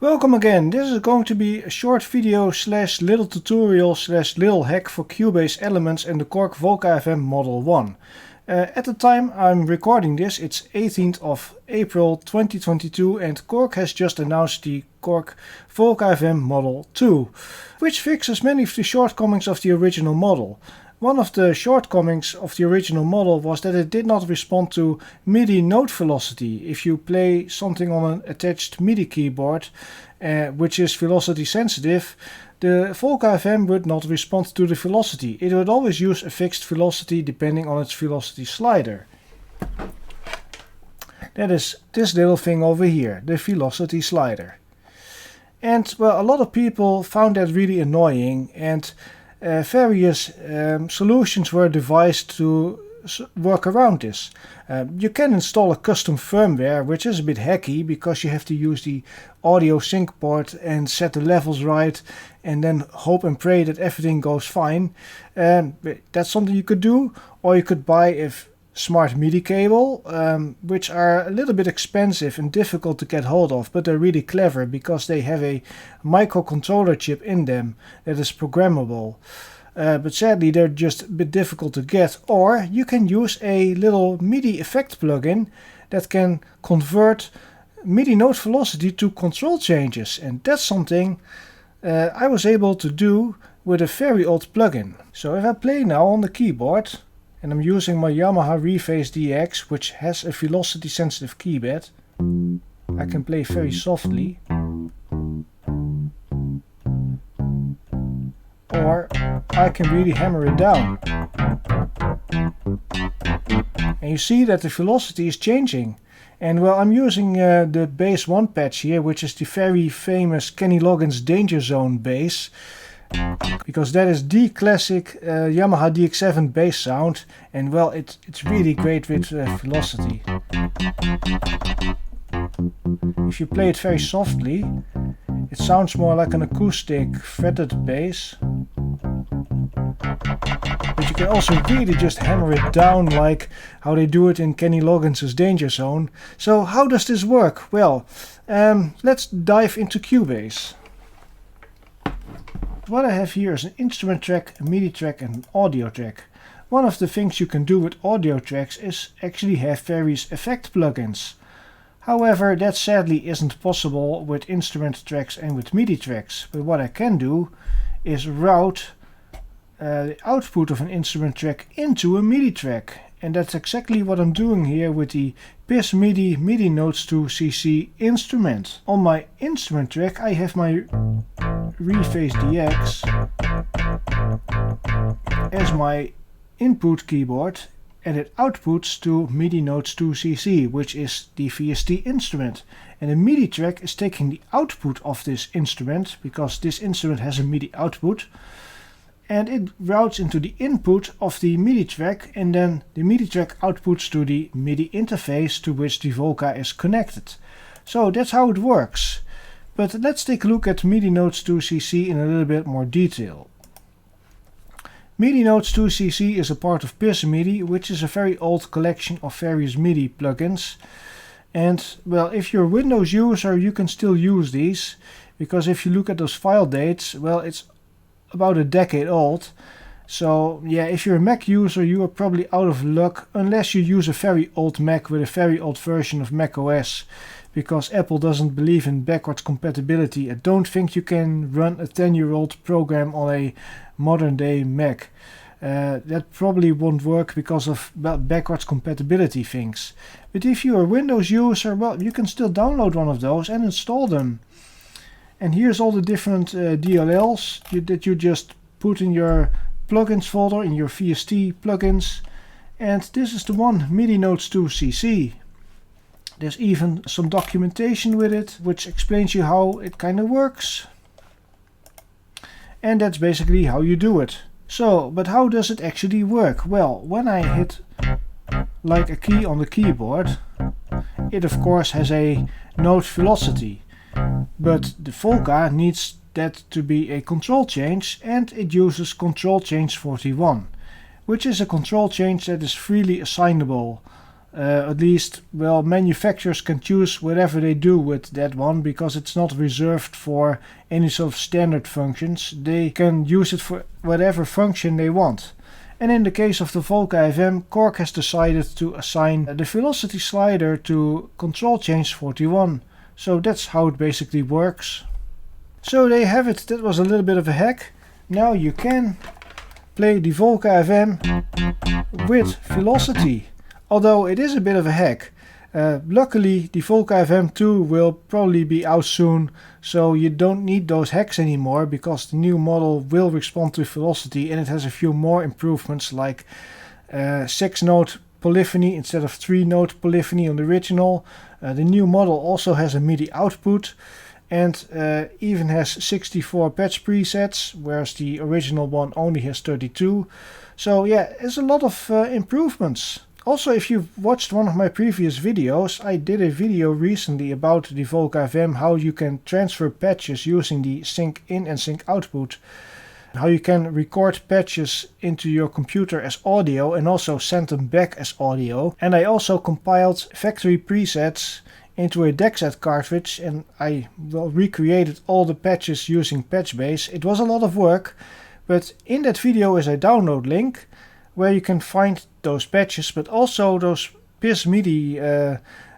Welcome again. This is going to be a short video slash little tutorial slash little hack for Cubase Elements and the Korg Volca FM Model 1. At the time I'm recording this, it's 18th of April 2022 and Korg has just announced the Korg Volca FM Model 2, which fixes many of the shortcomings of the original model. One of the shortcomings of the original model was that it did not respond to MIDI note velocity. If you play something on an attached MIDI keyboard, which is velocity sensitive, the Volca FM would not respond to the velocity. It would always use a fixed velocity depending on its velocity slider. That is this little thing over here, the velocity slider. And well, a lot of people found that really annoying, and various solutions were devised to work around this. You can install a custom firmware, which is a bit hacky because you have to use the audio sync port and set the levels right and then hope and pray that everything goes fine. That's something you could do, or you could buy a smart MIDI cable, which are a little bit expensive and difficult to get hold of, but they're really clever because they have a microcontroller chip in them that is programmable. But sadly they're just a bit difficult to get. Or you can use a little MIDI effect plugin that can convert MIDI note velocity to control changes, and that's something I was able to do with a very old plugin. So if I play now on the keyboard, and I'm using my Yamaha Rephase DX, which has a velocity sensitive keypad, I can play very softly. Or I can really hammer it down. And you see that the velocity is changing. And well, I'm using the bass 1 patch here, which is the very famous Kenny Loggins Danger Zone bass, because that is the classic Yamaha DX7 bass sound, and well, it's really great with velocity. If you play it very softly, it sounds more like an acoustic fretted bass. But you can also really just hammer it down like how they do it in Kenny Loggins' Danger Zone. So how does this work? Well, let's dive into Cubase. What I have here is an instrument track, a MIDI track and an audio track. One of the things you can do with audio tracks is actually have various effect plugins. However, that sadly isn't possible with instrument tracks and with MIDI tracks. But what I can do is route the output of an instrument track into a MIDI track. And that's exactly what I'm doing here with the Piz Midi MIDI Notes to CC instrument. On my instrument track I have my Rephase DX as my input keyboard, and it outputs to MIDI Notes to CC, which is the VST instrument. And the MIDI track is taking the output of this instrument, because this instrument has a MIDI output, and it routes into the input of the MIDI track, and then the MIDI track outputs to the MIDI interface to which the Volca is connected. So that's how it works. But let's take a look at MIDI Notes to CC in a little bit more detail. MIDI Notes to CC is a part of Piz Midi, which is a very old collection of various MIDI plugins. And well, if you're a Windows user, you can still use these, because if you look at those file dates, well, it's about a decade old. So yeah, if you're a Mac user, you are probably out of luck, unless you use a very old Mac with a very old version of Mac OS, because Apple doesn't believe in backwards compatibility. I don't think you can run a 10-year-old program on a modern day Mac. That probably won't work because of backwards compatibility things. But if you're a Windows user, well, you can still download one of those and install them. And here's all the different DLLs that you just put in your plugins folder, in your VST plugins. And this is the one, MIDI Notes to CC. There's even some documentation with it, which explains you how it kind of works. And that's basically how you do it. So, but how does it actually work? Well, when I hit like a key on the keyboard, it of course has a note velocity. But the Volca needs that to be a control change, and it uses control change 41, which is a control change that is freely assignable At least, well, manufacturers can choose whatever they do with that one, because it's not reserved for any sort of standard functions. They can use it for whatever function they want. And in the case of the Volca FM, Korg has decided to assign the velocity slider to control change 41. So that's how it basically works. So there you have it. That was a little bit of a hack. Now you can play the Volca FM with velocity. Although it is a bit of a hack. Luckily the Volca FM2 will probably be out soon, so you don't need those hacks anymore, because the new model will respond to velocity, and it has a few more improvements, like 6-note polyphony instead of 3-note polyphony on the original. The new model also has a MIDI output, and even has 64 patch presets, whereas the original one only has 32. So yeah, there's a lot of improvements. Also, if you've watched one of my previous videos, I did a video recently about the Volca FM, how you can transfer patches using the sync in and sync output. How you can record patches into your computer as audio and also send them back as audio. And I also compiled factory presets into a DACset cartridge, and I recreated all the patches using Patchbase. It was a lot of work, but in that video is a download link where you can find those patches, but also those Piz Midi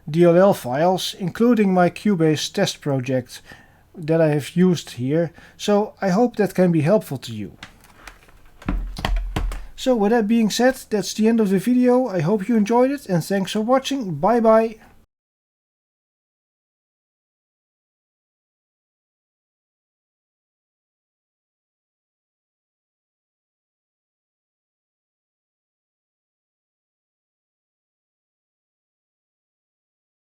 DLL files, including my Cubase test project that I have used here. So I hope that can be helpful to you. So with that being said, that's the end of the video. I hope you enjoyed it, and thanks for watching. Bye bye.